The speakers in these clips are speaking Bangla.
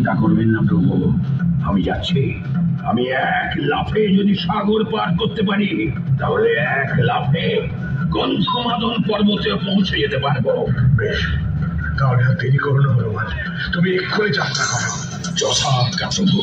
চিন্তা করবেন না প্রভু, আমি যাচ্ছি। আমি এক লাফে যদি সাগর পার করতে পারি, তাহলে এক লাফে গন্ধমাদন পর্বতে পৌঁছে যেতে পারবো। বেশ, তাহলে আর দেরি করো না হনুমান, তুমি এক্ষুনি যাত্রা করো। যথাজ্ঞা প্রভু।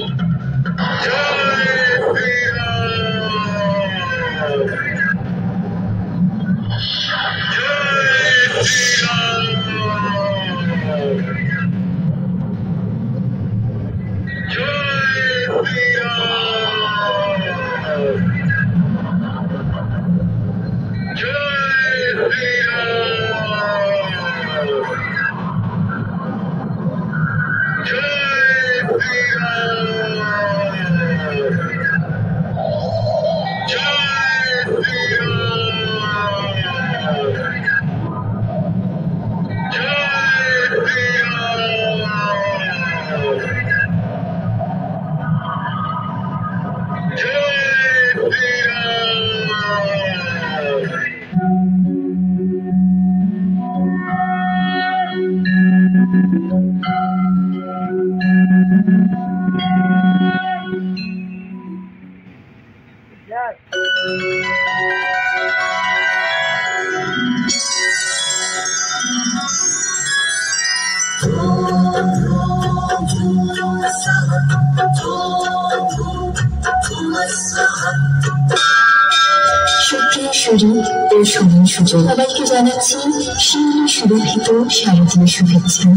সুপ্রিয় সুরী ও সুমন সুজন, সবাইকে জানাচ্ছি শিউলি সুরভিত শারদীয় শুভেচ্ছা।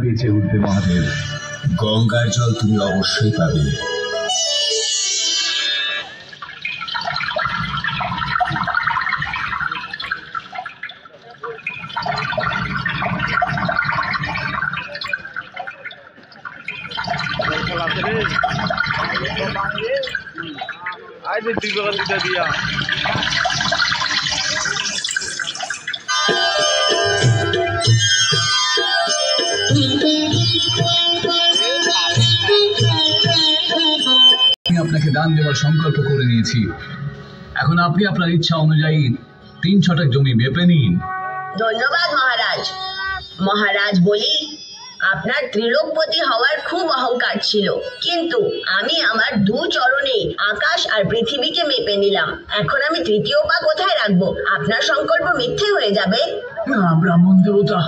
বেঁচে উঠবে মহাদেব, গঙ্গার জল তুমি অবশ্যই পাবে। আপনাকে দান দেওয়ার সংকল্প করে নিয়েছি। এখন আপনি আপনার ইচ্ছা অনুযায়ী 3 ছটাক জমি মেপে নিন। ধন্যবাদ মহারাজ। মহারাজ বলি, আপনার ত্রিলোকপতি হওয়ার খুব অহংকার ছিল, কিন্তু আমি আমার 2 চরণে আকাশ আর পৃথিবীকে মেপে নিলাম। এখন আমি 3য় পা কোথায় রাখবো? আপনার সংকল্প মিথ্যে হয়ে যাবে। না ব্রাহ্মণ দেবতা,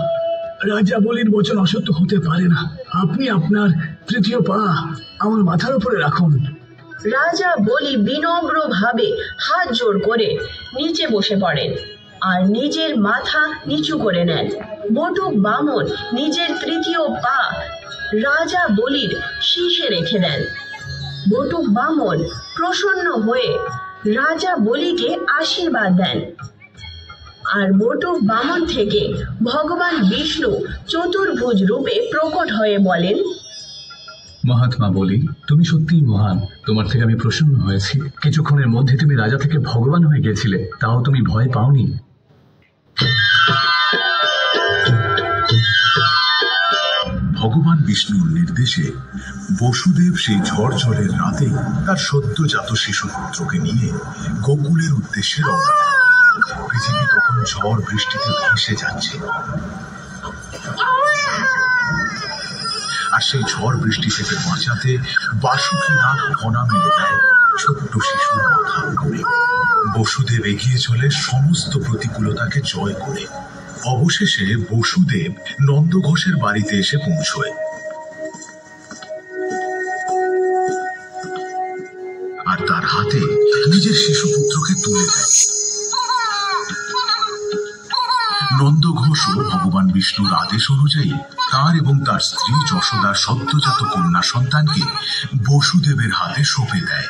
রাজা বলির বচন অসত্য হতে পারে না। আপনি আপনার 3য় পা আমার মাথার উপরে রাখুন। রাজা বলি বিনম্র ভাবে হাত জোড় করে নিচে বসে পড়েন আর নিজের মাথা নিচু করে নেন। বটুক বামন নিজের 3য় পা রাজা বলির শীর্ষে রেখে দেন। বটুক বামন প্রসন্ন হয়ে রাজা বলিকে আশীর্বাদ দেন। আর বটুক বামন থেকে ভগবান বিষ্ণু চতুর্ভুজ রূপে প্রকট হয়ে বলেন, মহাত্মা বলি, তুমি সত্যিই মহান। তোমার থেকে আমি প্রসন্ন হয়েছি। কিছুক্ষণের মধ্যে তুমি রাজা থেকে ভগবান হয়ে গিয়েছিলে, তাও তুমি ভয় পাওনি। ভগবান বিষ্ণুর নির্দেশে বসুদেব সেই ঝড় জলের রাতে তার সদ্যজাত শিশু পুত্রকে নিয়ে গোকুলের উদ্দেশ্যে রওনা দেন। পৃথিবী তখন ঝড় বৃষ্টিতে ভেসে যাচ্ছে, আর সেই ঝড় বৃষ্টি থেকে বাঁচাতে বাসুকী নাগ ফনা মেলে দেয় ছোট্ট শিশুর মাথার উপরে। বসুদেব এগিয়ে চলে সমস্ত প্রতিকূলতাকে জয় করে। অবশেষে বসুদেব নন্দঘোষের বাড়িতে এসে পৌঁছয়। আর তার হাতে নিজের শিশুপুত্রকে তুলে দেয়। নন্দঘোষও ভগবান বিষ্ণুর আদেশ অনুযায়ী তার এবং তার স্ত্রী যশোদার সদ্যজাত কন্যা সন্তানকে বসুদেবের হাতে সঁপে দেয়।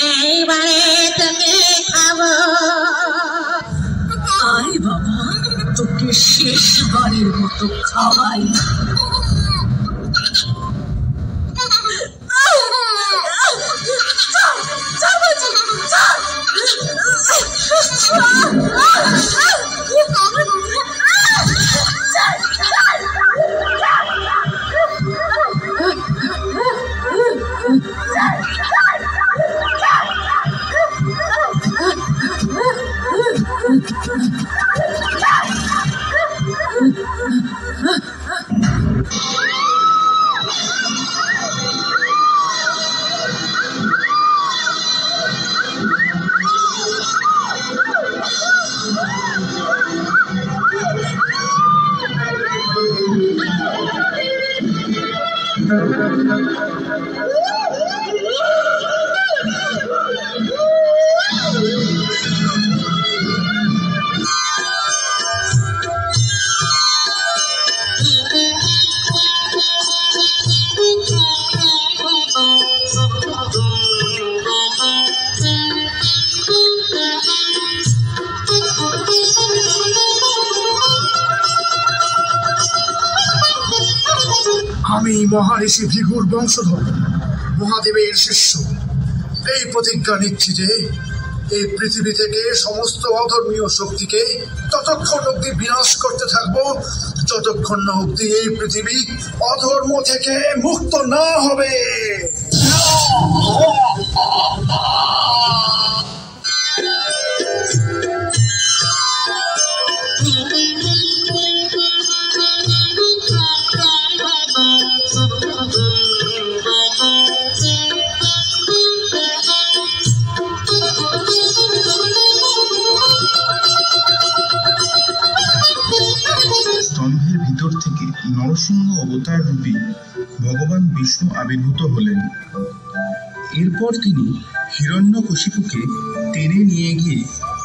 এইবারে তোকে খাবো। আয় বাবা, তোকে শেষবারের মতো খাওয়াই। আমি মহারিষি ভৃগুর বংশধর, মহাদেবের শিষ্য। এই প্রতিজ্ঞা নিচ্ছি যে এই পৃথিবী থেকে সমস্ত অধর্মীয় শক্তিকে ততক্ষণ অব্দি বিনাশ করতে থাকবো যতক্ষণ না অব্দি এই পৃথিবী অধর্ম থেকে মুক্ত না হবে। স্তম্ভের ভিতর থেকে নরসিংহ অবতার রূপী ভগবান বিষ্ণু আবির্ভূত হলেন। এরপর তিনি হিরণ্যকশিপুকে টেনে নিয়ে গিয়ে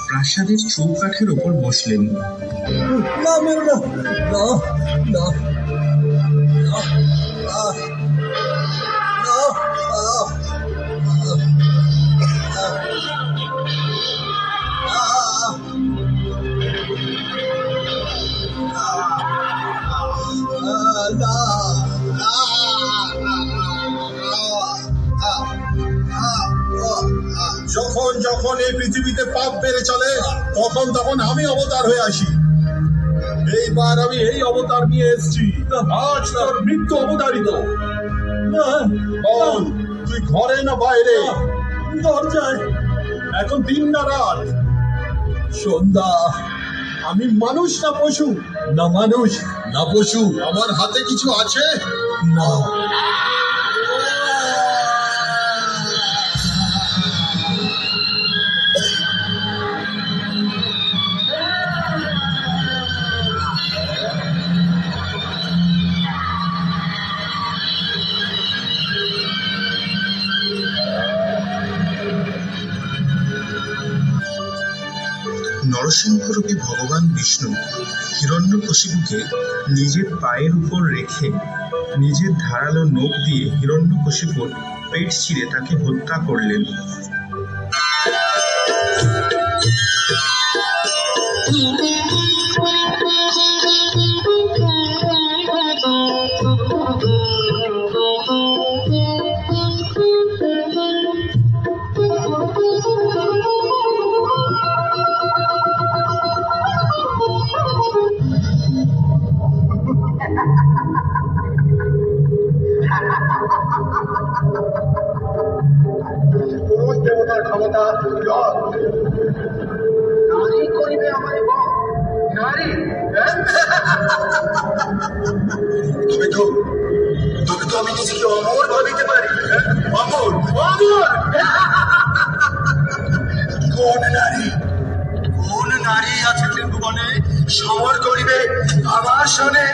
প্রাসাদের চৌকাঠের ওপর বসলেন। যখন যখন এই পৃথিবীতে পাপ বেড়ে চলে তখন তখন আমি অবতার হয়ে আসি। এইবার আমি এই অবতার নিয়ে এসেছি। আজ তোর মৃত্যু অবতারিত। বল, তুই ঘরে না বাইরে? দরজায়। এখন দিন না রাত? সন্ধ্যা। আমি মানুষ না পশু? না মানুষ না পশু। আমার হাতে কিছু আছে? না। নরসিংহরূপী ভগবান বিষ্ণু হিরণ্যকশিপুকে নিজের পায়ের উপর রেখে নিজের ধারালো নখ দিয়ে হিরণ্যকশিপুর পেট চিরে তাকে হত্যা করলেন। তোকে তো আমি নিজেকে অমর ভাবিতে পারি। অমর অমর। কোন নারী আছে ত্রিভুবনে সমর করিবে আমার সনে?